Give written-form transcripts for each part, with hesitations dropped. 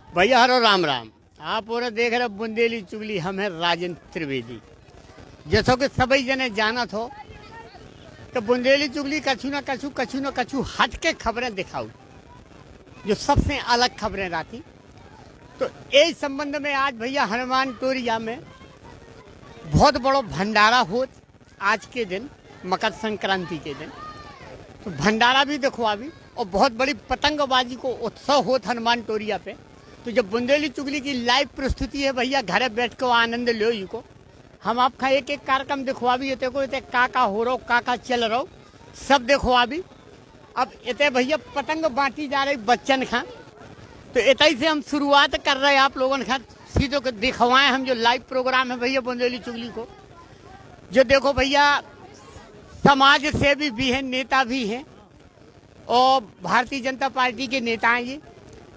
भैया हरो राम राम। आप और देख रहे बुंदेली चुगली, हम है राजेंद्र त्रिवेदी। जैसो कि सभी जने जाना थो तो बुंदेली चुगली कछु न कछु हट के खबरें दिखाऊ, जो सबसे अलग खबरें रहती। तो इस संबंध में आज भैया हनुमान टोरिया में बहुत बड़ो भंडारा होत आज के दिन, मकर संक्रांति के दिन। तो भंडारा भी दिखवावी और बहुत बड़ी पतंगबाजी को उत्सव होत हनुमान टोरिया पे। तो जब बुंदेली चुगली की लाइव प्रस्तुति है भैया, घरे बैठ के आनंद लो ही को। हम आपका एक एक कार्यक्रम दिखवावी, इते को इते का हो रहो, का चल रहो, सब दिखवावी। अब इते भैया पतंग बांटी जा रही बच्चन खा, तो इतई से हम शुरुआत कर रहे हैं आप लोगों खा सीधो को दिखवाएं हम जो लाइव प्रोग्राम है भैया बुंदेली चुगली को। जो देखो भैया, समाज सेवी भी हैं, नेता भी हैं और भारतीय जनता पार्टी के नेता हैं ये,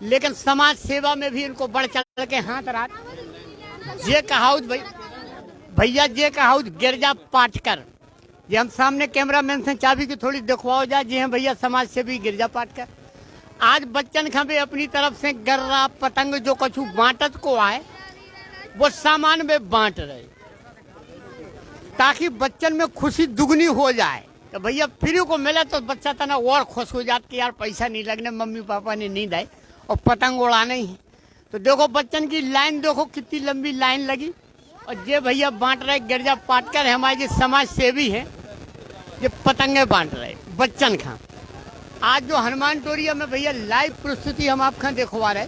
लेकिन समाज सेवा में भी इनको बढ़ चढ़ के हाथ रात। ये कहावत भैया ये कहावत गिरजा पाटकर, ये हम सामने कैमरा मैन से चाबी की थोड़ी दिखवाओ जाए। जी हैं भैया, समाज सेवी गिरजा पाटकर आज बच्चन खबे अपनी तरफ से गर्रा पतंग जो कछु बांटत को आए वो सामान में बांट रहे, ताकि बच्चन में खुशी दुगनी हो जाए। तो भैया फ्री को मिले तो बच्चा तना और खुश हो जाता कि यार पैसा नहीं लगने, मम्मी पापा ने नहीं दाए और पतंग उड़ाना ही है। तो देखो बच्चन की लाइन देखो कितनी लंबी लाइन लगी। और ये भैया बांट रहे गिरजा पाटकर, हमारे जो समाज सेवी है, ये पतंगे बांट रहे बच्चन खा। आज जो हनुमान टोरिया में भैया लाइव प्रस्तुति हम आपका दिखवा रहे,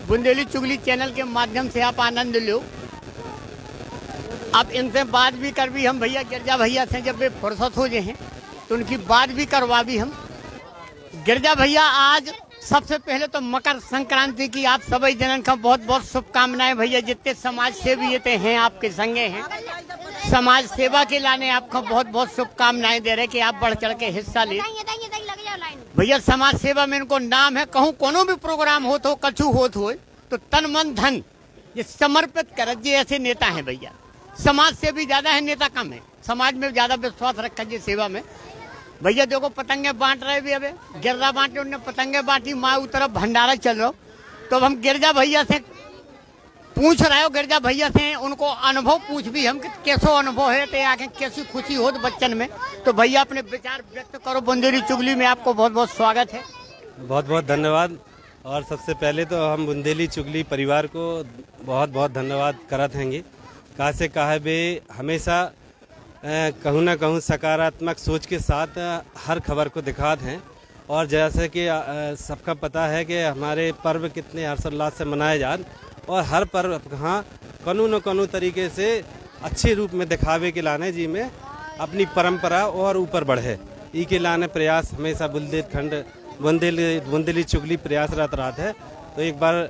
बुंदेली चुगली चैनल के माध्यम से आप आनंद लो। अब इनसे बात भी कर भी हम भैया गिरजा भैया से, जब वे फुर्सत हो जाए तो उनकी बात भी करवा भी हम। गिरजा भैया, आज सबसे पहले तो मकर संक्रांति की आप सभी जनन का बहुत बहुत शुभकामनाएं भैया। जितने समाज सेवी ये हैं आपके संगे हैं, समाज सेवा के लाने आपको बहुत बहुत शुभकामनाएं दे रहे कि आप बढ़ चढ़ के हिस्सा ले भैया। समाज सेवा में इनको नाम है, कहूँ कोनो भी प्रोग्राम हो तो कछु होत हो तो तन मन धन ये समर्पित कर, ये ऐसे नेता हैं भैया। समाज से भी ज्यादा है, नेता कम है, समाज में ज्यादा विश्वास रखा जी सेवा में। भैया देखो पतंगे बांट रहे भी, अबे गिरजा बांटे उन्होंने पतंगे बांटी, माँ तरफ भंडारा चल रहा। तो अब हम गिरजा भैया से पूछ रहे हो, गिरजा भैया से उनको अनुभव पूछ भी हम कि कैसो अनुभव है, तो आगे कैसी खुशी हो बच्चन में। तो भैया अपने विचार व्यक्त करो। बुंदेली चुगली में आपको बहुत बहुत स्वागत है। बहुत बहुत धन्यवाद। और सबसे पहले तो हम बुंदेली चुगली परिवार को बहुत बहुत धन्यवाद करत हैंगे। कहा से कहा बे हमेशा कहूँ ना कहूँ सकारात्मक सोच के साथ हर खबर को दिखाते हैं। और जैसे कि सबका पता है कि हमारे पर्व कितने हर्षोल्लास से मनाए जाते, और हर पर्व कहाँ कानून न कानून तरीके से अच्छे रूप में दिखावे के लाने जी में अपनी परंपरा और ऊपर बढ़े, ई के लाने प्रयास हमेशा बुंदेलखंड बुंदेली चुगली प्रयासरत रहा है। तो एक बार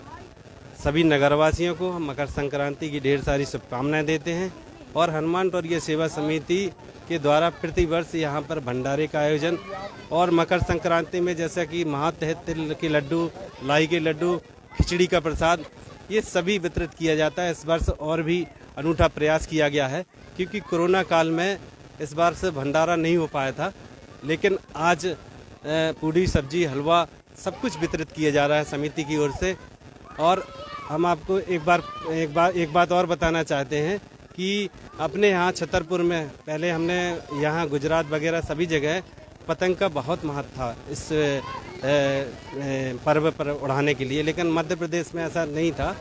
सभी नगरवासियों को हम मकर संक्रांति की ढेर सारी शुभकामनाएं देते हैं। और हनुमान टोरिया सेवा समिति के द्वारा प्रतिवर्ष यहाँ पर भंडारे का आयोजन, और मकर संक्रांति में जैसा कि महातहत तिल के लड्डू, लाई के लड्डू, खिचड़ी का प्रसाद, ये सभी वितरित किया जाता है। इस वर्ष और भी अनूठा प्रयास किया गया है, क्योंकि कोरोना काल में इस बार से भंडारा नहीं हो पाया था, लेकिन आज पूड़ी सब्जी हलवा सब कुछ वितरित किया जा रहा है समिति की ओर से। और हम आपको एक बात और बताना चाहते हैं कि अपने यहाँ छतरपुर में पहले हमने यहाँ गुजरात वगैरह सभी जगह पतंग का बहुत महत्व था इस पर्व पर उड़ाने के लिए, लेकिन मध्य प्रदेश में ऐसा नहीं था।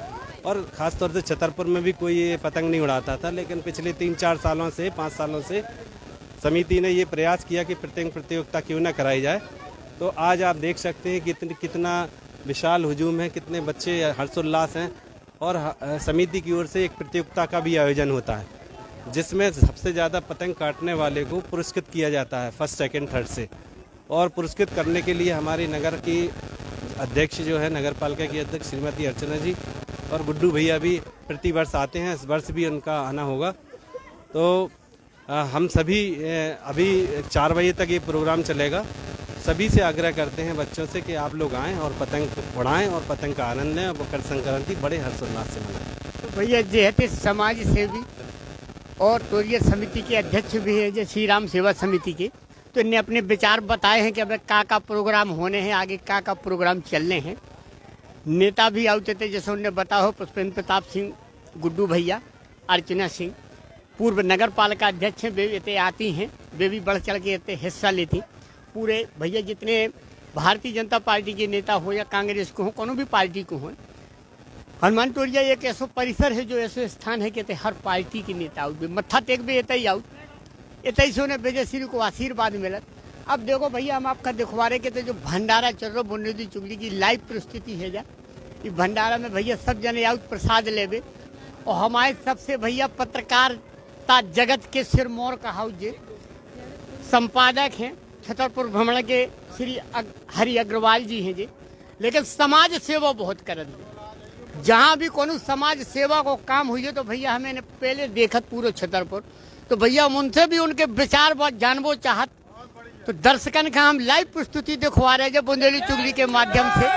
और ख़ास तौर से छतरपुर में भी कोई पतंग नहीं उड़ाता था। लेकिन पिछले 3-4 सालों से 5 सालों से समिति ने ये प्रयास किया कि पतंग प्रतियोगिता क्यों ना कराई जाए। तो आज आप देख सकते हैं कि कितना विशाल हुजूम है, कितने बच्चे हर्षोल्लास हैं। और समिति की ओर से एक प्रतियोगिता का भी आयोजन होता है, जिसमें सबसे ज़्यादा पतंग काटने वाले को पुरस्कृत किया जाता है फर्स्ट, सेकंड, थर्ड से। और पुरस्कृत करने के लिए हमारी नगर की अध्यक्ष जो है, नगर पालिका की अध्यक्ष श्रीमती अर्चना जी और गुड्डू भैया भी प्रतिवर्ष आते हैं। इस वर्ष भी उनका आना होगा। तो हम सभी अभी 4 बजे तक ये प्रोग्राम चलेगा। सभी से आग्रह करते हैं बच्चों से कि आप लोग आएँ और पतंग उड़ाएँ और पतंग का आनंद लें और मकर संक्रांति बड़े हर्षोल्लास से मनाएं। तो भैया जे समाज सेवी और टोरिया समिति के अध्यक्ष भी है, जो श्री राम सेवा समिति के, तो इन्हें अपने विचार बताए हैं कि अब का प्रोग्राम होने हैं, आगे का प्रोग्राम चलने हैं। नेता भी आते थे, जैसे उन्होंने बताओ पुष्पेंद्र प्रताप सिंह गुड्डू भैया, अर्चना सिंह पूर्व नगर पालिका अध्यक्ष हैं, वे इतने आती हैं, वे भी बढ़ चढ़ के इतने हिस्सा लेती। पूरे भैया जितने भारतीय जनता पार्टी के नेता हो या कांग्रेस को हो, कोनो भी पार्टी को हो, हनुमान टोरिया एक ऐसा परिसर है जो ऐसा स्थान है कि हर पार्टी के नेता आउट मत्था टेक भी एत ही आउट, एत ही से उन्हें बेजश्री को आशीर्वाद मिलत। अब देखो भैया हम आपका दिखवा रहे के जो भंडारा चल रहा बुंदेली चुगली की लाइव परिस्थिति है जा, ये भंडारा में भैया सब जने आउट प्रसाद लेवे। और हमारे सबसे भैया पत्रकारिता जगत के सिरमौर का हाउस जे संपादक हैं छतरपुर भ्रमण के श्री हरि अग्रवाल जी हैं जी, लेकिन समाज सेवा बहुत करत है। जहाँ भी कोनो समाज सेवा को काम हुई है तो भैया हमें पहले देखत पूरे छतरपुर, तो भैया हम उनसे भी उनके विचार बहुत जानबो चाहत। तो दर्शकन का हम लाइव प्रस्तुति दिखवा रहे हैं बुंदेली चुगली के माध्यम से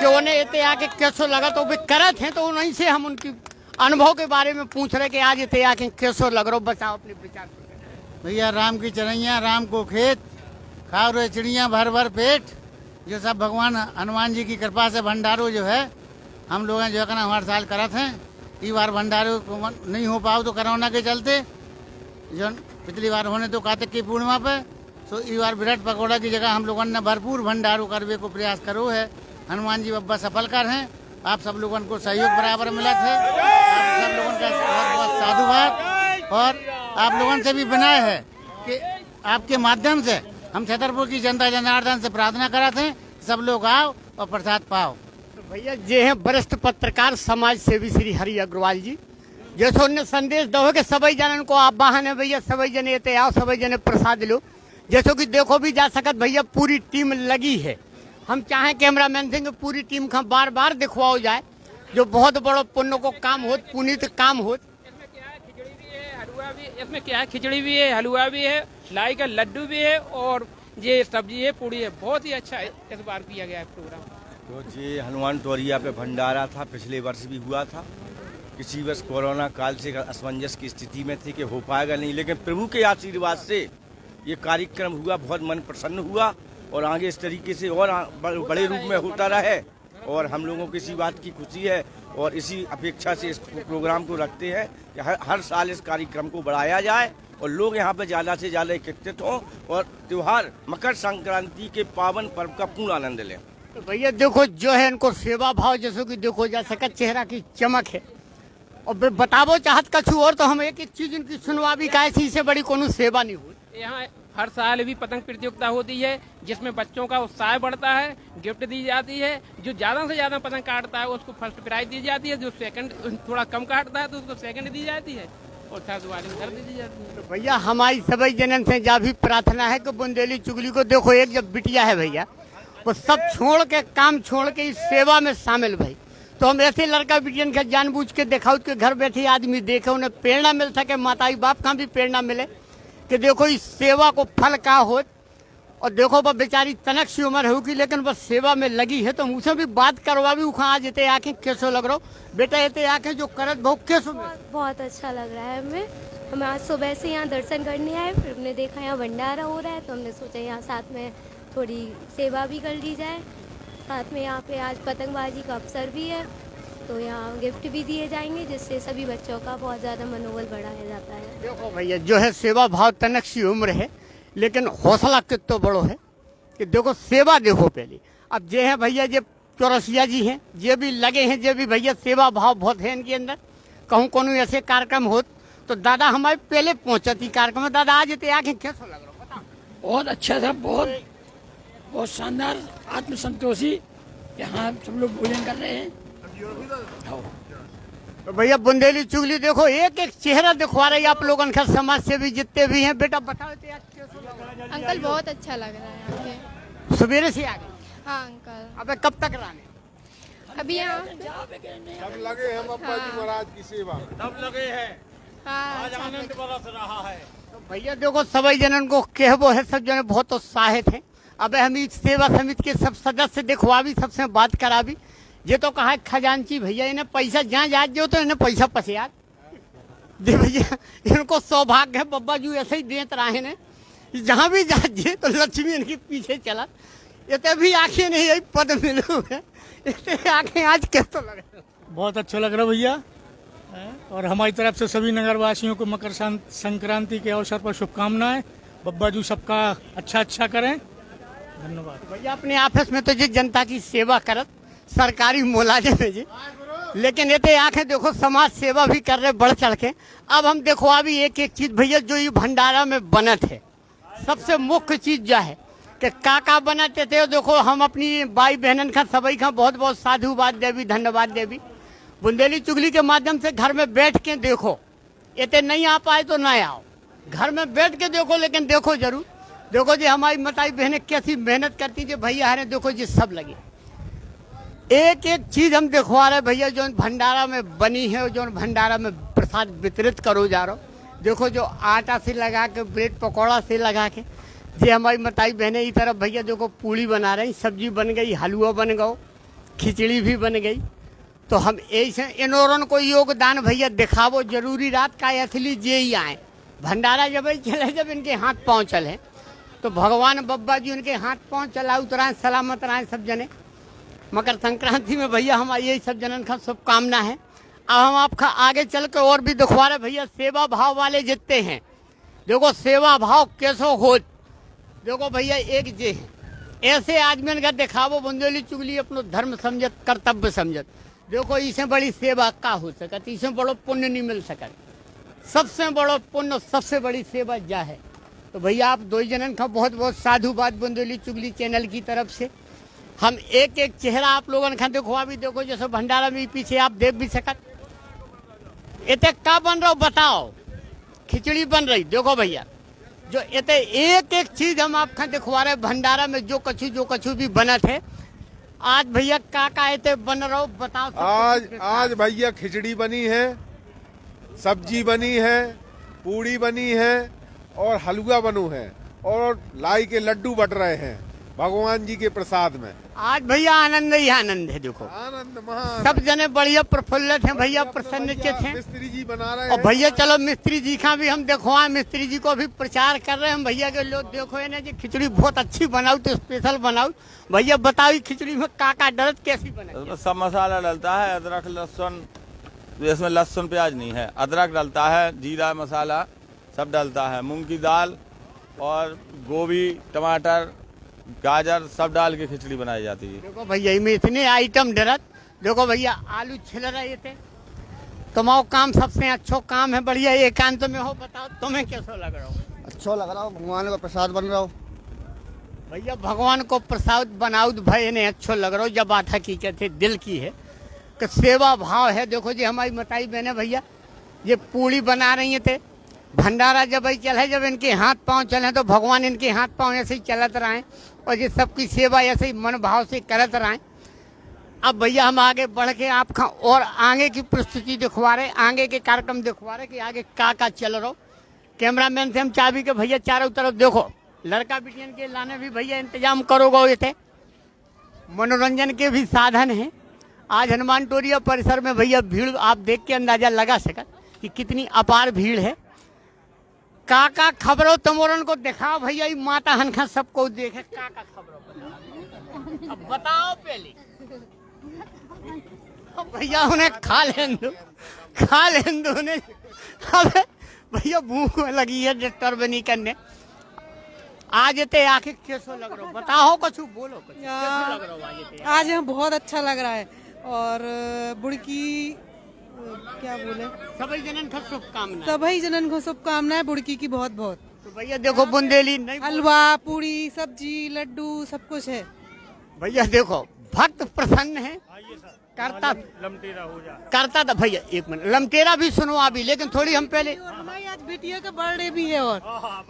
कि उन्हें इतने आके कैसो लगा, तो वे करत हैं, तो उन्हीं से हम उनकी अनुभव के बारे में पूछ रहे कि आज इतने आके कैसो लग रहा, बताओ अपने विचार। भैया राम की चरैया राम को खेत, खाओ रहे चिड़िया भर भर पेट, जो सब भगवान हनुमान जी की कृपा से भंडारो जो है हम लोग जो है ना हर साल करत हैं। इस बार भंडारो नहीं हो पाओ तो कोरोना के चलते, जो पिछली बार होने तो कार्तिक की पूर्णिमा पे, तो इस बार ब्रेड पकौड़ा की जगह हम लोगों ने भरपूर भंडारो करने को प्रयास करो है। हनुमान जी बब्बा सफल कर हैं, आप सब लोगों को सहयोग बराबर मिला थे, आप सब लोगों का बहुत बहुत साधुवाद। और आप लोगों से भी बनाए है कि आपके माध्यम से हम छतरपुर की जनता जनार्दन से प्रार्थना कराते हैं सब लोग आओ और प्रसाद पाओ। तो भैया ये हैं वरिष्ठ पत्रकार समाज सेवी श्री हरि अग्रवाल जी, जैसे उन्होंने संदेश दो कि सभी जनन को आह्वान है भैया, सभी जने एते आओ, सभी जने प्रसाद लो। जैसे कि देखो भी जा सकत भैया पूरी टीम लगी है, हम चाहें कैमरामैन से पूरी टीम का बार बार दिखवाओ जाए, जो बहुत बड़ा पुण्य को काम हो, पुनीत काम हो। इसमें क्या है, खिचड़ी भी है, हलवा भी है, लाई का लड्डू भी है और ये सब्जी है, पूड़ी है। बहुत ही अच्छा है इस बार किया गया है प्रोग्राम। तो ये हनुमान टोरिया पे भंडारा था, पिछले वर्ष भी हुआ था। किसी वर्ष कोरोना काल से असमंजस की स्थिति में थी कि हो पाएगा नहीं, लेकिन प्रभु के आशीर्वाद से ये कार्यक्रम हुआ, बहुत मन प्रसन्न हुआ और आगे इस तरीके से और बड़े रूप में होता रहे। और हम लोगों को इसी बात की खुशी है और इसी अपेक्षा से इस प्रोग्राम को रखते हैं कि हर साल इस कार्यक्रम को बढ़ाया जाए और लोग यहाँ पे ज़्यादा से ज़्यादा एकत्रित हों और त्योहार मकर संक्रांति के पावन पर्व का पूर्ण आनंद लें। तो भैया देखो जो है इनको सेवा भाव, जैसे कि देखो जा सका चेहरा की चमक है और बताबो चाहत कछु और, तो हम एक एक चीज इनकी सुनवा भी का से बड़ी कोनो सेवा नहीं हुई। यहाँ हर साल भी पतंग प्रतियोगिता होती है जिसमें बच्चों का उत्साह बढ़ता है, गिफ्ट दी जाती है। जो ज्यादा से ज्यादा पतंग काटता है उसको फर्स्ट प्राइज दी जाती है, जो सेकंड थोड़ा कम काटता है तो उसको सेकंड दी जाती है और थर्ड वाले को थर्ड दी जाती है। तो भैया हमारी सभी जनन से जा भी प्रार्थना है कि बुंदेली चुगली को देखो एक जब बिटिया है भैया वो सब छोड़ के काम छोड़ के इस सेवा में शामिल भाई, तो हम ऐसे लड़का बिटियन के जानबूझ के दिखाओ कि घर बैठे आदमी देखे, उन्हें प्रेरणा मिल सके, माता बाप का भी प्रेरणा मिले कि देखो इस सेवा को फल का हो। और देखो वह बेचारी तनक सी उम्र होगी लेकिन बस सेवा में लगी है, तो मुझसे भी बात करवा भी उखा आज इतने आके कैसे लग रहा बेटा, इतने आके जो करत बहुत कैसे बहुत अच्छा लग रहा है हमें। हम आज सुबह से यहाँ दर्शन करने आए, फिर हमने देखा यहाँ भंडारा हो रहा है तो हमने सोचा यहाँ साथ में थोड़ी सेवा भी कर ली जाए। साथ में यहाँ पे आज पतंगबाजी का अवसर भी है तो यहाँ गिफ्ट भी दिए जाएंगे जिससे सभी बच्चों का बहुत ज़्यादा मनोबल बढ़ाया जाता है। देखो भैया जो है सेवा भाव तनक सी उम्र है लेकिन हौसला कितना बड़ो है कि देखो सेवा देखो पहले। अब जे है भैया जे चौरसिया जी हैं, ये भी लगे हैं, ये भी भैया सेवा भाव बहुत है इनके अंदर। कहूँ कोनो ऐसे कार्यक्रम हो तो दादा हमारे पहले पहुँचती कार्यक्रम में। दादा आज इतने आके कैसा लग रहा बताओ? बहुत अच्छा था, बहुत बहुत शानदार, आत्मसंतोषी। यहाँ सब लोग भोजन कर रहे हैं। तो भैया बुंदेली चुगली देखो एक एक चेहरा दिखवा रही आप लोगों के, समाज से भी जितने भी हैं। बेटा बताओ अंकल बहुत अच्छा लग रहा है आपके। सवेरे से आ गए? हाँ अंकल। अबे कब तक रहने? अभी यहाँ सब लगे हैं बाबा जी महाराज की सेवा, सब लगे हैं। हाँ आज आनंद बरस रहा है। तो भैया देखो सभी जनन को कहबो है, सब जने बहुत उत्साहित हैं। अब हम इस सेवा समिति के सब सदस्य दिखवा भी, सबसे बात करा भी। ये तो कहा खजांची भैया इन्हें पैसा जहाँ जा जो तो इन्हें पैसा पसियात दे भैया, इनको सौभाग्य है बब्बा जी ऐसे ही देत रहे ने, जहाँ भी जा जे तो लक्ष्मी इनके पीछे चला। ये तो भी आंखें नहीं यही पद मिले है, आंखें आज कैसा लग रहा है? बहुत अच्छा लग रहा है भैया। और हमारी तरफ से सभी नगरवासियों को मकर संक्रांति के अवसर पर शुभकामनाएं। बब्बा जी सबका अच्छा करें। धन्यवाद। भैया अपने ऑफिस में तो जी जनता की सेवा करत सरकारी मुलाजिम है जी, लेकिन ये तो आंखें देखो समाज सेवा भी कर रहे बढ़ चढ़ के। अब हम देखो अभी एक एक चीज भैया जो ये भंडारा में बनत है, सबसे मुख्य चीज जो है कि काका बनाते थे। देखो हम अपनी भाई बहनन का सभी का बहुत बहुत साधुवाद देवी धन्यवाद देवी। बुंदेली चुगली के माध्यम से घर में बैठ के देखो, ये नहीं आ पाए तो ना आओ, घर में बैठ के देखो, लेकिन देखो जरूर। देखो जी हमारी मताई बहनें कैसी मेहनत करती थी भैया, हरे देखो जी सब लगे। एक एक चीज हम दिखवा रहे भैया जो भंडारा में बनी है, जो भंडारा में प्रसाद वितरित करो जा रहा हो। देखो जो आटा से लगा के, ब्रेड पकौड़ा से लगा के, जे हमारी मताई बहनें इस तरफ भैया देखो पूड़ी बना रही, सब्जी बन गई, हलवा बन गया, खिचड़ी भी बन गई। तो हम ऐसे इनोरन को योगदान भैया दिखावो जरूरी। रात का असली जे ही आए भंडारा जब चले, जब इनके हाथ पाँव चले तो भगवान बब्बा जी उनके हाथ पाँव चला उतराएं, सलामत रहें सब जने। मकर संक्रांति में भैया हमारी यही सब जनन का शुभकामना है। अब हम आपका आगे चल के और भी दिखवा रहे भैया सेवा भाव वाले जितने हैं। देखो सेवा भाव कैसो हो, देखो भैया एक जे है ऐसे आदमी का दिखावो बुंदेली चुगली अपनो धर्म समझत कर्तव्य समझत। देखो इससे बड़ी सेवा का हो सकत, इससे बड़ो पुण्य नहीं मिल सकत। सबसे बड़ो पुण्य सबसे बड़ी सेवा जा है। तो भैया आप दो जनन का बहुत बहुत साधुवाद बुंदेली चुगली चैनल की तरफ से। हम एक एक चेहरा आप लोगों ने दिखवा भी देखो, जैसे भंडारा में पीछे आप देख भी सकत। इतने का बन रहा हो बताओ, खिचड़ी बन रही देखो भैया। जो इतने एक एक चीज हम आपका दिखवा रहे भंडारा में जो कछु भी बना थे। आज भैया का इतने बन रहा हो बताओ। आज भैया खिचड़ी बनी है, सब्जी बनी है, पूड़ी बनी है और हलवा बनू है और लाई के लड्डू बट रहे हैं भगवान जी के प्रसाद में। आज भैया आनंद ही आनंद है। देखो आनंद महान, सब जने बढ़िया प्रफुल्लित हैं भैया, प्रसन्नचित हैं। मिस्त्री जी बना रहे और हैं। भैया चलो मिस्त्री जी का भी हम देखो, मिस्त्री जी को भी प्रचार कर रहे हैं हम भैया के लोग। देखो है ना जी खिचड़ी बहुत अच्छी बनाओ तो स्पेशल बनाओ। भैया बताओ खिचड़ी में का डरत कैसी बना? सब मसाला डलता है, अदरक लहसुन, इसमें लहसुन प्याज नहीं है, अदरक डलता है, जीरा मसाला सब डलता है, मूंग की दाल और गोभी टमाटर गाजर सब डाल के खिचड़ी बनाई जाती है। देखो भैया इनमें इतने आइटम डरत। देखो भैया आलू छिल रहे थे, तुम्हारा काम सबसे अच्छा काम है बढ़िया एकांत में हो। बताओ तुम्हें कैसा लग रहा हो? अच्छा लग रहा हो, भगवान का प्रसाद बन रहा हो भैया। भगवान को प्रसाद बनाओ भाई इन्हें अच्छा लग रहा हो। जब बात हकीकत है दिल की है कि सेवा भाव है। देखो जी हमारी मताई बहने भैया ये पूड़ी बना रही थे। भंडारा जब चले, जब इनके हाथ पांव चले तो भगवान इनके हाथ पांव ऐसे ही चलत रहे और ये सबकी सेवा ऐसे ही मन भाव से करत रहे। अब भैया हम आगे बढ़ के आपका और आगे की प्रस्तुति दिखवा रहे, आगे के कार्यक्रम दिखवा रहे कि आगे का चल रहा। कैमरामैन से हम चाबी के भैया चारों तरफ देखो, लड़का बिटियन के लाने भी भैया इंतजाम करोगे। ये थे मनोरंजन के भी साधन हैं। आज हनुमान टोरिया परिसर में भैया भीड़ आप देख के अंदाजा लगा सकत कि कितनी अपार भीड़ है। का खबरों तमोरन को दिखाओ भैया, माता हनखा सबको देखे का खबरों। अब बताओ पहले भैया उन्हें खा लें दो ने। अब भैया भूख लगी है डिस्टर्ब नहीं करने। आज ते आखिर कैसो लग रहा हो बताओ, कुछ बोलो कुछ कैसो लग रहा हो? आज यहाँ बहुत अच्छा लग रहा है और बुड़की क्या बोले, सभी जनन को शुभकामनाएं। सभी जनन को शुभकामनाएं बुड़की की बहुत बहुत। तो भैया देखो बुंदेली नहीं, हलवा पूड़ी सब्जी लड्डू सब कुछ है। भैया देखो भक्त प्रसन्न है। करता था भैया एक मिनट लमटेरा भी सुनो अभी, लेकिन थोड़ी हम पहले हमारी आज बिटिया का बर्थडे भी है और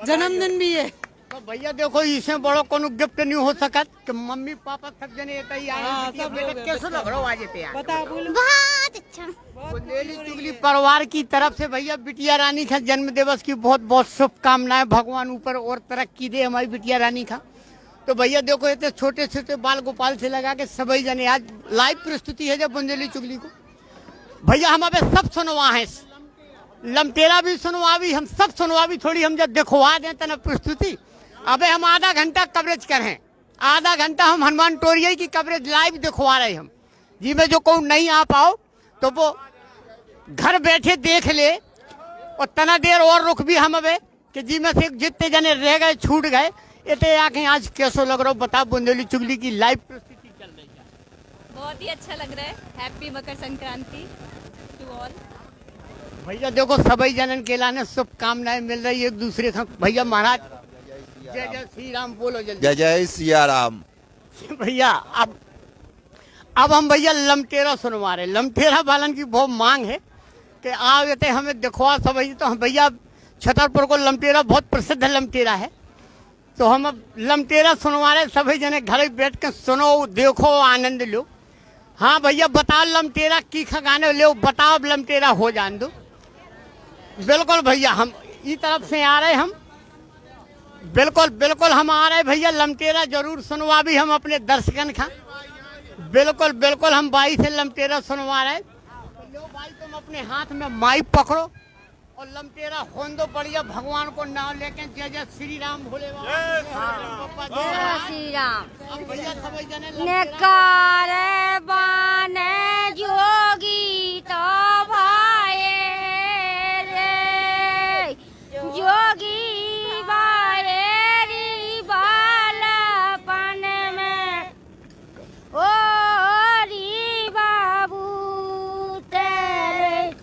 जन्मदिन भी है। तो भैया देखो इससे बड़ो कोनो गिफ्ट नहीं हो सकत कि मम्मी पापा सब जने एता ही आए। सब बेटा लोग कैसे लग रहा हो आज ते? बता बोलो। बहुत अच्छा। बुंदेली चुगली परिवार की तरफ से भैया बिटिया रानी का जन्म दिवस की बहुत बहुत शुभकामनाएं। भगवान ऊपर और तरक्की दे हमारी बिटिया रानी का। तो भैया देखो इतने छोटे छोटे बाल गोपाल से लगा के सभी जने आज लाइव प्रस्तुति है जब बुंदेली चुगली को भैया हम अबे सब सुनवा है, लमटेरा भी सुनवा भी, हम सब सुनवा भी। थोड़ी हम जब दिखवा दें तना प्रस्तुति, अबे हम आधा घंटा कवरेज करें, आधा घंटा हम हनुमान टोरिया की कवरेज लाइव दिखवा रहे हम। जी में जो कहूँ नहीं आ पाओ तो वो घर बैठे देख ले और तना देर और रुक भी हम अबे कि जी में से जितने जने रह गए छूट गए इतने आके आज कैसो लग रहा हो बता बुंदेली चुगली की लाइव प्रस्तुति चल रही है। बहुत ही अच्छा लग रहा है। Happy Makar Sankranti to all. भैया देखो सभी जनन के लाने शुभकामनाएं मिल रही है एक दूसरे का। भैया महाराज जय जय श्री राम बोलो जल्दी। जय जय सिया राम। भैया अब हम भैया लमटेरा सुनवा रहे। लमटेरा वालन की बहुत मांग है कि आते हमें दिखवा सब। तो हम भैया छतरपुर को लमटेरा बहुत प्रसिद्ध लमटेरा है तो हम अब लमटेरा सुनवा रहे। सभी जने घर बैठ के सुनो देखो आनंद लो। हाँ भैया बताओ लमटेरा की गाने लो बताओ लमटेरा हो जान दो। बिल्कुल भैया हम इस तरफ से आ रहे हम बिल्कुल बिल्कुल हम आ रहे भैया लमटेरा जरूर सुनवा भी हम अपने दर्शकन का। बिल्कुल बिल्कुल हम बाई से लमटेरा सुनवा रहे। लो भाई तुम अपने हाथ में माइक पकड़ो और लमटेरा होन दो बढ़िया भगवान को नाम लेके जय जय श्री राम भोले बाबा जय श्री राम। अब भैया सभी जने नकारे बाने जोगी तो भाए रे जोगी भाए री बालपन में ओ री बाबू तेरे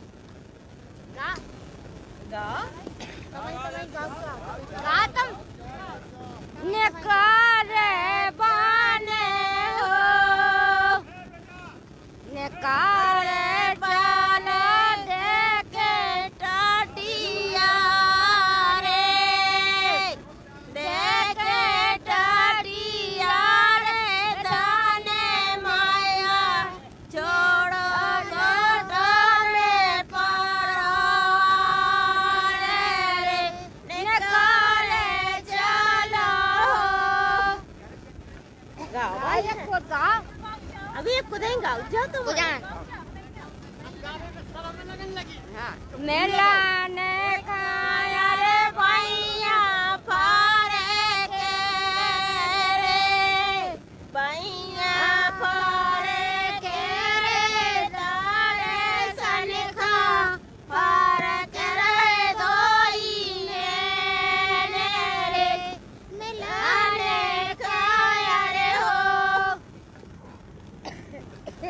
नकारे बाने हो नकारे चालो देखे टाटिया रे देखे टाटिया रे दाने माया छोड़ो छोड़ो पारो रे नकारे चालो अभी आपको देंगे जाओ तो मेला ने खाया रे भैया फारे के रे भैया फारे के रे तारे सन खा फारे के रे दोई रे मेला ने खाया रे हो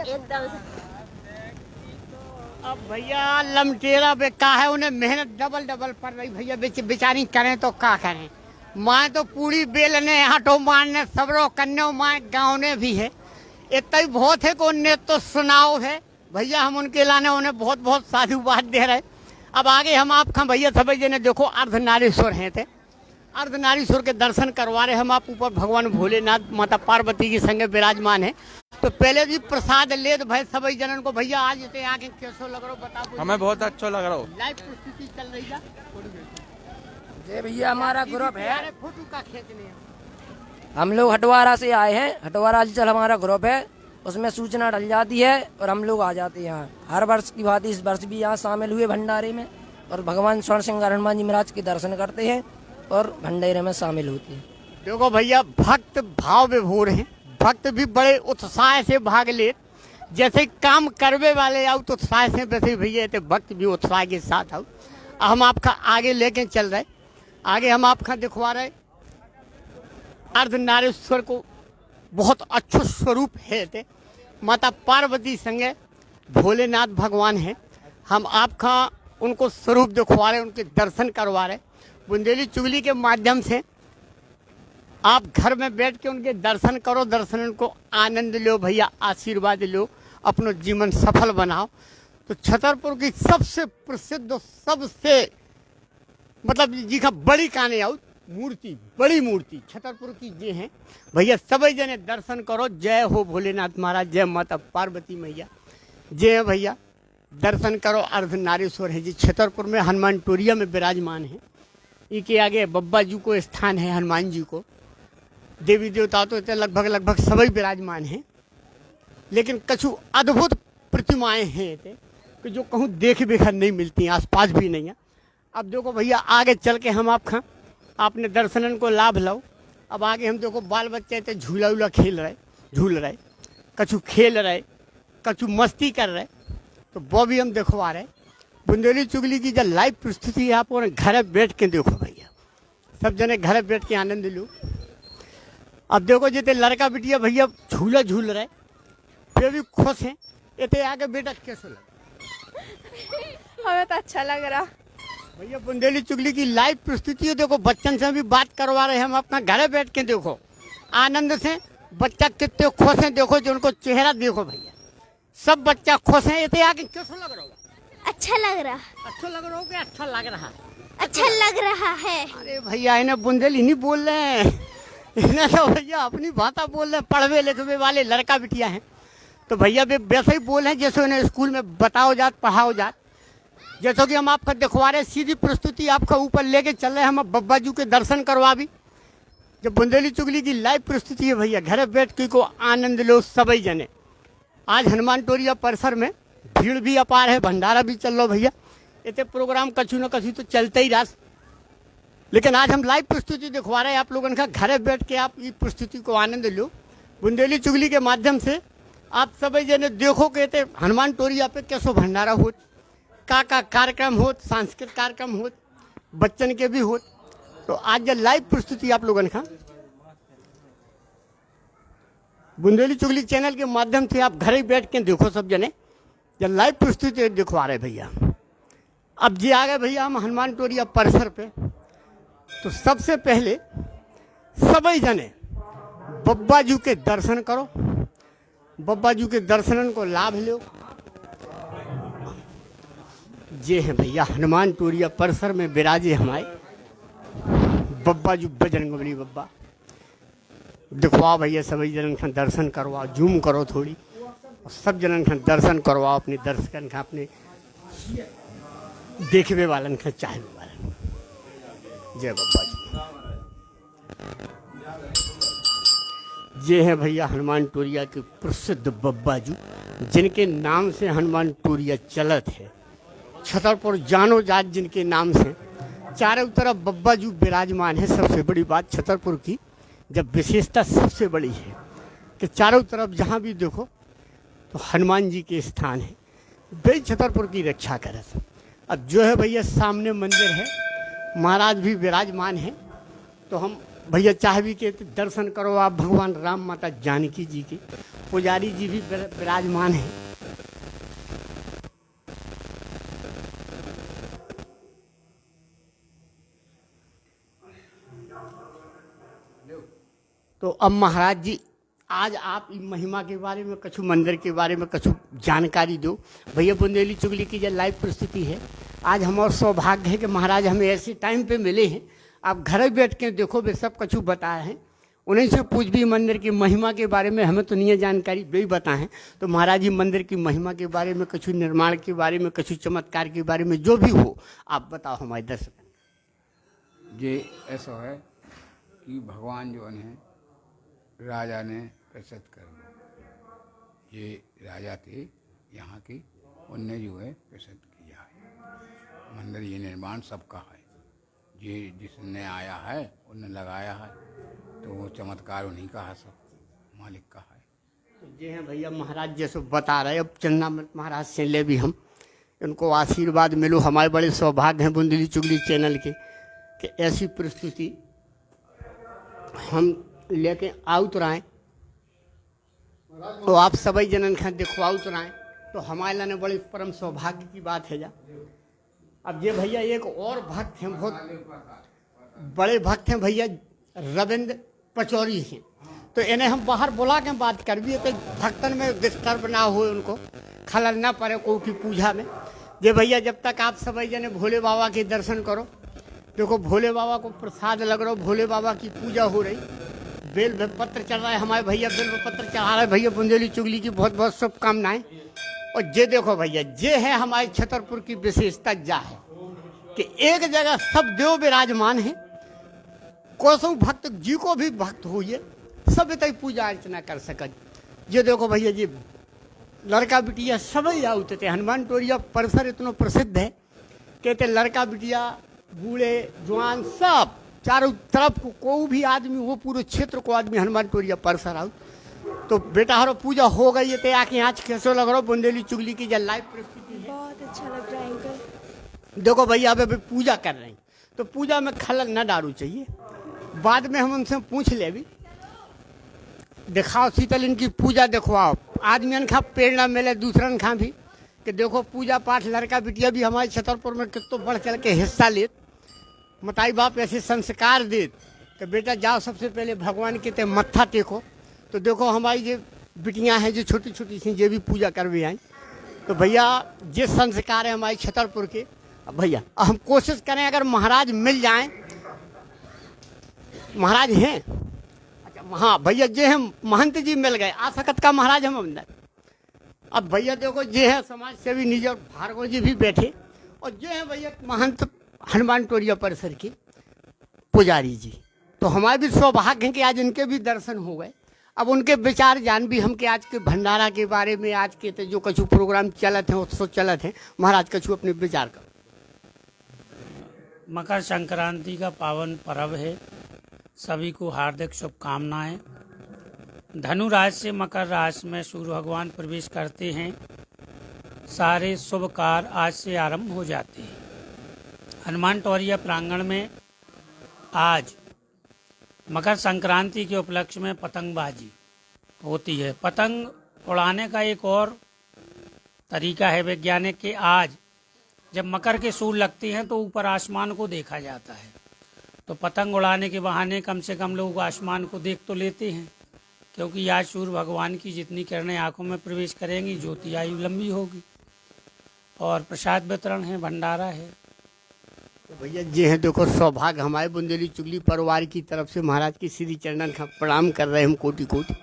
एकदम। अब भैया लमटेरा पे का है उन्हें मेहनत डबल पड़ रही भैया बेचारी करें तो का करें। माँ तो पूरी बेलने हटो मारने सबरो कन्या माँ गाँव ने भी है इतना ही बहुत है को उन्हें तो सुनाओ है भैया हम उनके लाने उन्हें बहुत बहुत साधुवाद दे रहे। अब आगे हम आपका भैया सभी जने देखो अर्धनारीश्वर हैं थे अर्धनारीश्वर के दर्शन करवा रहे हम आप ऊपर भगवान भोलेनाथ माता पार्वती के संगे विराजमान है। तो पहले भी प्रसाद ले तो भाई सभी जनन को भैया आज इतने आके कैसो लग रहा हो बताओ। हमें बहुत अच्छा लग रहा हो। लाइव प्रस्तुति चल रही है। ये भैया हमारा ग्रुप है फोटो का खींचने हम लोग हटवारा से आए हैं। हटवारा अंचल हमारा ग्रुप है उसमें सूचना डल जाती है और हम लोग आ जाते हैं यहाँ। हर वर्ष की भांति इस वर्ष भी यहाँ शामिल हुए भंडारे में और भगवान स्वर्ण सिंह हनुमान जी महाराज के दर्शन करते हैं और भंडारे में शामिल होते हैं। देखो भैया भक्त भाव विभोर हैं। भक्त भी बड़े उत्साह से भाग ले जैसे काम करवे वाले आओ तो उत्साह से वैसे भैया थे भक्त भी उत्साह के साथ आओ। हम आपका आगे लेके चल रहे आगे हम आपका दिखवा रहे अर्धनारीश्वर को बहुत अच्छा स्वरूप है थे माता पार्वती संगे भोलेनाथ भगवान है। हम आपका उनको स्वरूप दिखवा रहे उनके दर्शन करवा रहे बुंदेली चुगली के माध्यम से। आप घर में बैठ के उनके दर्शन करो दर्शन को आनंद लो भैया आशीर्वाद लो अपना जीवन सफल बनाओ। तो छतरपुर की सबसे प्रसिद्ध सबसे मतलब जी का बड़ी काने आओ मूर्ति बड़ी मूर्ति छतरपुर की ये है भैया सभी जने दर्शन करो। जय हो भोलेनाथ महाराज जय माता पार्वती मैया जय भैया दर्शन करो। अर्धनारीश्वर है जी छतरपुर में हनुमान टोरिया में विराजमान है। इनके आगे बब्बा जी को स्थान है हनुमान जी को देवी देवता तो इतने लगभग सभी विराजमान हैं लेकिन कछु अद्भुत प्रतिमाएं हैं कि जो कहूँ देख बेखर नहीं मिलती आसपास भी नहीं है। अब देखो भैया आगे चल के हम आपने दर्शनन को लाभ लो। अब आगे हम देखो बाल बच्चे थे झूला उला खेल रहे झूल रहे कछु खेल रहे कछु मस्ती कर रहे, तो वो भी हम दिखवा रहे। बुंदेली चुगली की जो लाइव प्रस्तुति है, आप घर बैठ के देखो भैया, सब जने घर बैठ के आनंद लो। अब देखो जितने लड़का बिटिया भैया झूला झूल रहे, फिर भी खुश हैं, इतने आगे बेटा कैसे लगा? हमें तो अच्छा लग रहा। भैया बुंदेली चुगली की लाइव प्रस्तुति है, देखो बच्चन से भी बात करवा रहे हैं हम, अपना घर बैठ के देखो आनंद से। बच्चा कितने खुश हैं, देखो जो उनको चेहरा देखो भैया, सब बच्चा खुश हैं। इतने आगे कैसे लग रहा होगा? अच्छा लग रहा। अच्छा लग रहा हो कि अच्छा लग रहा? अच्छा लग रहा है। अरे भैया इन्हें बुंदेली नहीं बोल रहे हैं, इन्हें तो भैया अपनी भाषा बोल रहे हैं। पढ़वे लिखवे वाले लड़का बिटिया हैं, तो भैया वे वैसे ही बोल रहे हैं जैसे उन्हें स्कूल में बताओ जात पढ़ाओ जात। जैसे कि हम आपका दिखवा रहे, सीधी प्रस्तुति आपका ऊपर लेके चल रहे हैं, हम बब्बा जी के दर्शन करवा भी। जब बुंदेली चुगली की लाइव प्रस्तुति है भैया, घर बैठ के को आनंद लो सभी जने। आज हनुमान टोरिया परिसर में भीड़ भी अपार है, भंडारा भी चल रहा भैया, इतने प्रोग्राम कछु न कछु तो चलते ही रहा। लेकिन आज हम लाइव प्रस्तुति दिखवा रहे हैं आप लोगों का, घर बैठ के आप इस प्रस्तुति को आनंद लो। बुंदेली चुगली के माध्यम से आप सभी जने देखो कहते हनुमान टोरिया पे कैसो भंडारा होत, का कार्यक्रम होत, सांस्कृतिक कार्यक्रम होत, बच्चन के भी होत। तो आज जो लाइव प्रस्तुति आप लोगों का बुंदेली चुगली चैनल के माध्यम से आप घर ही बैठ के देखो सब जने, जब लाइव प्रस्तुति दिखवा रहे भैया। अब जी आ गए भैया हम हनुमान टोरिया परिसर पे, तो सबसे पहले सभी जने बब्बा जी के दर्शन करो, बब्बा जी के दर्शन को लाभ लो। ये है भैया हनुमान टोरिया परिसर में विराजे हमारे बब्बा जी, बजरंगबली बब्बा। दिखवाओ भैया सभी जनन का दर्शन करवाओ, जूम करो थोड़ी, और सब जनन का दर्शन करवाओ, अपने दर्शकन का, अपने देखने वालन का, चाहने वालन। जय बब्बा जी। ये है भैया हनुमान टोरिया के प्रसिद्ध बब्बा जी, जिनके नाम से हनुमान टोरिया चलत है। छतरपुर जानो जात जिनके नाम से, चारों तरफ बब्बा जी विराजमान है। सबसे बड़ी बात छतरपुर की जब विशेषता सबसे बड़ी है कि चारों तरफ जहाँ भी देखो तो हनुमान जी के स्थान है, वे छतरपुर की रक्षा करे। अब जो है भैया सामने मंदिर है, महाराज भी विराजमान है, तो हम भैया चाहे भी के दर्शन करो आप भगवान राम माता जानकी जी के। पुजारी जी भी विराजमान है। तो अब महाराज जी आज आप महिमा के बारे में, कछु मंदिर के बारे में कछु जानकारी दो भैया। बुंदेली चुगली की जो लाइव प्रस्तुति है, आज हमारा सौभाग्य है कि महाराज हमें ऐसे टाइम पे मिले हैं। आप घर बैठ के देखो, वे सब कछु बताए हैं, उन्हीं से पूछ भी मंदिर की महिमा के बारे में। हमें तो नहीं है जानकारी, वे ही बताएं। तो महाराज जी मंदिर की महिमा के बारे में, कछु निर्माण के बारे में, कछु चमत्कार के बारे में, जो भी हो आप बताओ हमारे दर्शक। ये ऐसा है कि भगवान जो है राजा ने प्रसिद्ध कर लो, ये राजा थे यहाँ की, उनने जो है प्रसिद्ध किया है मंदिर। ये निर्माण सबका है, ये जिसने आया है उन्हें लगाया है, तो वो चमत्कार उन्हीं का है, सब मालिक का है। तो ये हैं भैया महाराज जैसे बता रहे। अब चन्ना महाराज से ले भी हम उनको आशीर्वाद मिलो। हमारे बड़े सौभाग्य हैं बुंदेली चुगली चैनल के कि ऐसी प्रस्तुति हम लेके आउतराएं, तो आप सभी जनन का दिखवा उतराएं, तो हमारे लिए बड़े परम सौभाग्य की बात है जा। अब ये भैया एक और भक्त हैं, बहुत बड़े भक्त हैं भैया, रविंद्र पचौरी हैं। तो इन्हें हम बाहर बुला के बात कर भी, तो भक्तन में डिस्टर्ब ना हो, उनको खलल ना पड़े को की पूजा में। ये भैया जब तक आप सभी जने भोले बाबा के दर्शन करो, देखो भोले बाबा को प्रसाद लग रहा, भोले बाबा की पूजा हो रही, बेल पत्र चल रहा है, हमारे भैया बेल पत्र चढ़ा रहे भैया। बुंदेली चुगली की बहुत बहुत शुभकामनाएं। और ये देखो भैया, ये है हमारे छतरपुर की विशेषता जा है कि एक जगह सब देव विराजमान है। कोसों भक्त जी को भी भक्त हुई, सब इतनी पूजा अर्चना कर सक। ये देखो भैया, ये लड़का बिटिया सभी आते थे। हनुमान टोरिया परिसर इतना प्रसिद्ध है, कहते लड़का बिटिया बूढ़े जवान सब चारों तरफ को भी आदमी, वो पूरे क्षेत्र को आदमी हनुमान टोरिया परिसर आउट। तो बेटा हरो पूजा हो गई है, ते आके आज कैसे लग रहा बुंदेली चुगली की जब लाइव प्रस्तुति है? बहुत अच्छा लग रहा है अंकल। देखो भैया अभी पूजा कर रहे हैं तो पूजा में खलल न डालू चाहिए। बाद में हम उनसे पूछ ले भी, दिखाओ शीतल इनकी पूजा दिखवाओ। आदमी खा पेड़ ना मिले दूसरन खा भी कि देखो पूजा पाठ लड़का बिटिया भी हमारे छतरपुर में कितो बढ़ चढ़ के हिस्सा लेत, मताई बाप ऐसे संस्कार देत कि बेटा जाओ सबसे पहले भगवान के ते मत्था टेको। तो देखो हमारी जो बिटियाँ हैं जो छोटी छोटी सी जो भी पूजा कर भी आई, तो भैया जिस संस्कार है हमारे छतरपुर के, अब भैया हम कोशिश करें अगर महाराज मिल जाएं, महाराज हैं अच्छा हाँ भैया जे हम महंत जी मिल गए आ सकत का महाराज हम अंदर। अब भैया देखो जे है समाज सेवी निज और भार्गव जी भी बैठे, और जे है भैया महंत हनुमान टोरिया परिसर के पुजारी जी। तो हमारे भी सौभाग्य है कि आज इनके भी दर्शन हो गए। अब उनके विचार जान भी हम के आज के भंडारा के बारे में, आज के जो कछु प्रोग्राम चलत हैं उत्सव चलत हैं, महाराज कछु अपने विचार का। मकर संक्रांति का पावन पर्व है, सभी को हार्दिक शुभकामनाएं। धनु राशि से मकर राशि में सूर्य भगवान प्रवेश करते हैं, सारे शुभ कार्य आज से आरंभ हो जाते हैं। हनुमान टोरिया प्रांगण में आज मकर संक्रांति के उपलक्ष्य में पतंगबाजी होती है। पतंग उड़ाने का एक और तरीका है वैज्ञानिक के, आज जब मकर के सूर लगते हैं तो ऊपर आसमान को देखा जाता है, तो पतंग उड़ाने के बहाने कम से कम लोग आसमान को देख तो लेते हैं, क्योंकि आज सूर्य भगवान की जितनी किरणें आंखों में प्रवेश करेंगी ज्योति आयु लंबी होगी। और प्रसाद वितरण है, भंडारा है। तो भैया जी हैं देखो सौभाग्य हमारे बुंदेली चुगली परिवार की तरफ से महाराज की श्री चरणन का प्रणाम कर रहे हैं हम कोटि कोटि।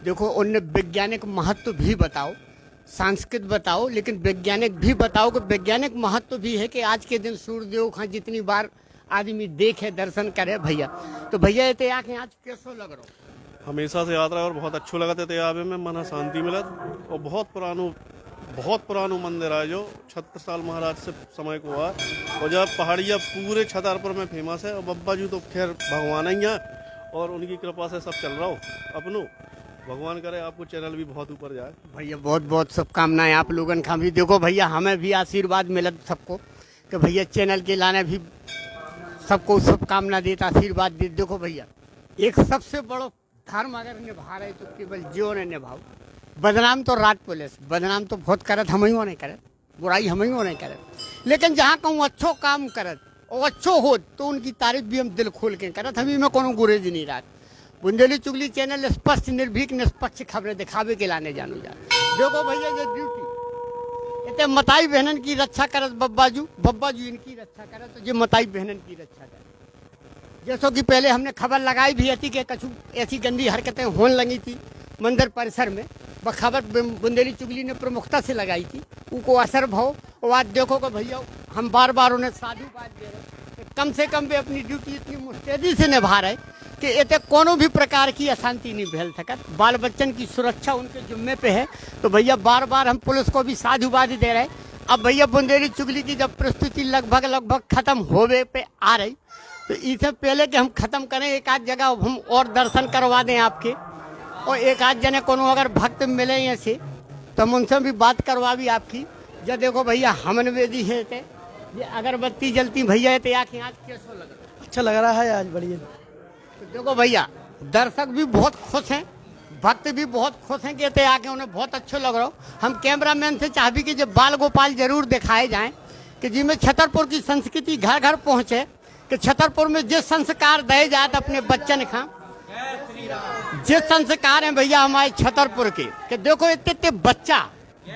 देखो उनने वैज्ञानिक महत्व भी बताओ, संस्कृत बताओ, लेकिन वैज्ञानिक भी बताओ कि वैज्ञानिक महत्व भी है कि आज के दिन सूर्यदेव का जितनी बार आदमी देखे दर्शन करे भैया। तो भैया ये आके आज कैसो लग रहा हो? हमेशा से यात्रा और बहुत अच्छो लगा थे आवे में, मन शांति मिलत। और बहुत पुरानो मंदिर है जो 76 साल महाराज से समय को हुआ, और जब पहाड़िया पूरे छतरपुर में फेमस है। और बब्बा जी तो खैर भगवान ही हैं और उनकी कृपा से सब चल रहा हो अपनो। भगवान करे आपको चैनल भी बहुत ऊपर जाए। भैया बहुत बहुत शुभकामनाएं आप लोगों का भी। देखो भैया हमें भी आशीर्वाद मिलत सबको कि भैया चैनल के लाने भी सबको शुभकामना देता, आशीर्वाद दे। देखो भैया एक सबसे बड़ो धर्म अगर निभा रहे तो केवल जियो ने निभाओ। बदनाम तो रात पुलिस बदनाम तो बहुत करत, हम ही नहीं करत, बुराई हम ही नहीं करत, लेकिन जहाँ कहूँ अच्छो काम करत और अच्छो हो तो उनकी तारीफ भी हम दिल खोल के करत। हमी में कोनो गुरेज नहीं रहा। बुंदेली चुगली चैनल स्पष्ट निर्भीक निष्पक्ष खबरें दिखावे के लाने जानू जा। देखो भैया ये ड्यूटी इतने मताई बहनन की रक्षा करत बब्बाजू इनकी रक्षा करत, तो ये मताई बहनन की रक्षा करत। जैसो कि पहले हमने खबर लगाई भी थी कि कछु ऐसी गंदी हरकतें होने लगी थी मंदिर परिसर में, वह खबर बुंदेली चुगली ने प्रमुखता से लगाई थी, उनको असर भाव। और आज देखो कि भैया हम बार बार उन्हें साधुवाद दे रहे कि कम से कम वे अपनी ड्यूटी इतनी मुस्तैदी से निभा रहे कि इतने कोनो भी प्रकार की अशांति नहीं फैल सकत। बाल बच्चन की सुरक्षा उनके जिम्मे पे है। तो भैया बार बार हम पुलिस को भी साधुवाद दे रहे। अब भैया बुंदेली चुगली की जब प्रस्तुति लगभग खत्म होवे पे आ रही, तो इससे पहले कि हम खत्म करें एक आध जगह हम और दर्शन करवा दें आपके, और एक आध जने कोनो अगर भक्त मिले ऐसे तो हम उनसे भी बात करवा भी आपकी। जब देखो भैया हमन वेदी है ते ये अगरबत्ती जलती भैया ते आँखें आज कैसा लग रहा है? अच्छा लग रहा है आज बढ़िया। तो देखो भैया दर्शक भी बहुत खुश हैं, भक्त भी बहुत खुश हैं कि ते आके उन्हें बहुत अच्छा लग रहा हो। हम कैमरामैन से चाहबी कि जब बाल गोपाल जरूर दिखाए जाएं कि जिसमें छतरपुर की संस्कृति घर घर पहुँचे, कि छतरपुर में जिस संस्कार दे जाते अपने बच्चन का, जिस संस्कार है भैया हमारे छतरपुर के, कि देखो इतने बच्चा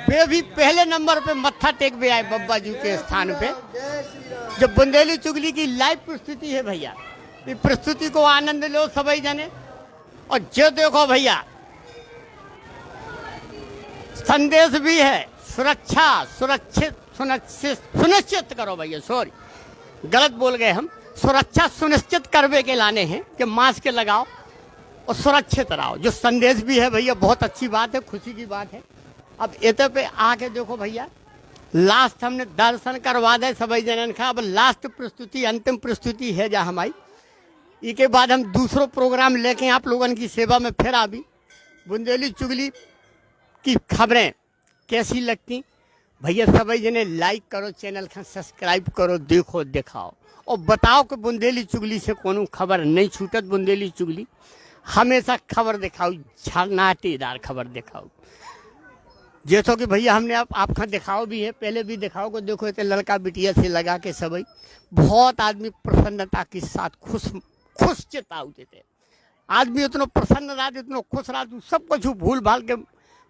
वे भी पहले नंबर पे मत्था टेक भी आए बब्बा जी के स्थान पे। जब बुंदेली चुगली की लाइव प्रस्तुति है भैया, इस प्रस्तुति को आनंद लो सभी जने। और जो देखो भैया संदेश भी है, सुरक्षा सुनिश्चित करो भैया, सॉरी गलत बोल गए हम, सुरक्षा सुनिश्चित करवे के लाने हैं कि मास्क लगाओ और सुरक्षित रहो। जो संदेश भी है भैया बहुत अच्छी बात है, खुशी की बात है। अब इतने पे आके देखो भैया लास्ट हमने दर्शन करवा दे सभी जनन का। अब लास्ट प्रस्तुति अंतिम प्रस्तुति है जहाँ हमारी, इसके बाद हम दूसरो प्रोग्राम लेके आप लोगों की सेवा में फिर आबी। बुंदेली चुगली की खबरें कैसी लगती भैया सभी जने लाइक करो, चैनल का सब्सक्राइब करो, देखो दिखाओ और बताओ कि बुंदेली चुगली से कोनो खबर नहीं छूटत। बुंदेली चुगली हमेशा खबर दिखाओ, नाटेदार खबर दिखाओ। जैसो कि भैया हमने आपका दिखाओ भी है, पहले भी दिखाओ को देखो इतने लड़का बिटिया से लगा के सभी बहुत आदमी प्रसन्नता के साथ खुश चेताऊ देते। आदमी इतना प्रसन्न रहा, इतना खुश रहा, सब कुछ भूल भाल के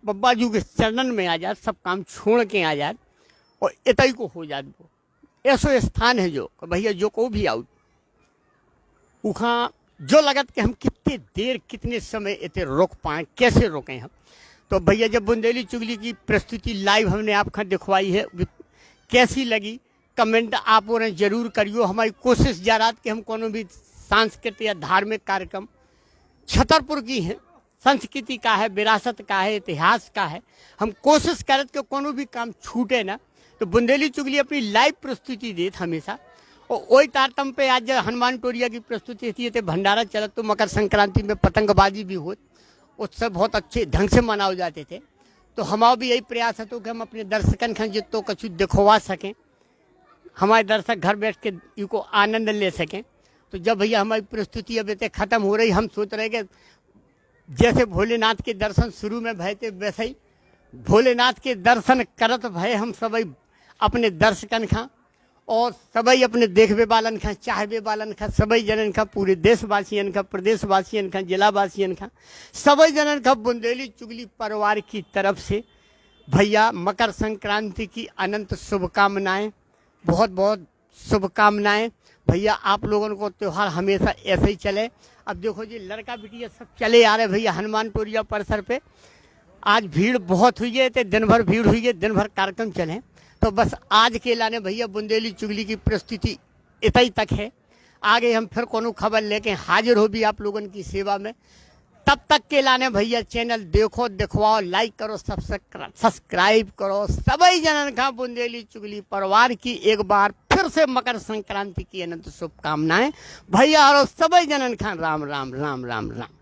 बब्बा जी के चरणन में आ जाए, सब काम छोड़ के आ जाए और इतई को हो जाए। वो ऐसा स्थान है जो भैया जो को भी आउट वहाँ जो लगत कि हम कितने देर कितने समय इतने रोक पाए, कैसे रोकें हम। तो भैया जब बुंदेली चुगली की प्रस्तुति लाइव हमने आपका दिखवाई है, कैसी लगी कमेंट आप और जरूर करियो। हमारी कोशिश जा रहा कि हम कोनो भी सांस्कृतिक या धार्मिक कार्यक्रम छतरपुर की है, संस्कृति का है, विरासत का है, इतिहास का है, हम कोशिश करत कि कोनो भी काम छूटे ना। तो बुंदेली चुगली अपनी लाइव प्रस्तुति देत हमेशा। और वही तारतम पे आज हनुमान टोरिया की प्रस्तुति थी, तो भंडारा चलत, तो मकर संक्रांति में पतंगबाजी भी हो, उत्सव बहुत अच्छे ढंग से मनाए जाते थे। तो हमारा भी यही प्रयास है तो कि हम अपने दर्शकन का जितो कछु दिखवा सकें, हमारे दर्शक घर बैठ के इनको आनंद ले सकें। तो जब भैया हमारी प्रस्तुति अब इतने ख़त्म हो रही, हम सोच रहे कि जैसे भोलेनाथ के दर्शन शुरू में भय थे वैसे ही भोलेनाथ के दर्शन करत भय हम सभी अपने दर्शकन का और सभी अपने देखबे वालन का, चाहबे वालन का, सभी जनन का, पूरे देशवासियन का, प्रदेशवासियन का, जिलावासियन का, सभी जनन का बुंदेली चुगली परिवार की तरफ से भैया मकर संक्रांति की अनंत शुभकामनाएं, बहुत बहुत शुभकामनाएं। भैया आप लोगों को त्यौहार हमेशा ऐसे ही चले। अब देखो जी लड़का बिटिया सब चले आ रहे भैया हनुमान टोरिया परिसर पे। आज भीड़ बहुत हुई है, तो दिन भर भीड़ हुई है, दिन भर कार्यक्रम चले। तो बस आज के लाने भैया बुंदेली चुगली की प्रस्तुति इतना ही तक है। आगे हम फिर कोनो खबर लेके हाजिर हो भी आप लोगों की सेवा में। तब तक के लाने भैया चैनल देखो दिखवाओ, लाइक करो, सब्सक्राइब करो। सभी जनन का बुंदेली चुगली परिवार की एक बार फिर से मकर संक्रांति की अनंत शुभकामनाएं भैया और सभी जनन का राम राम राम राम राम।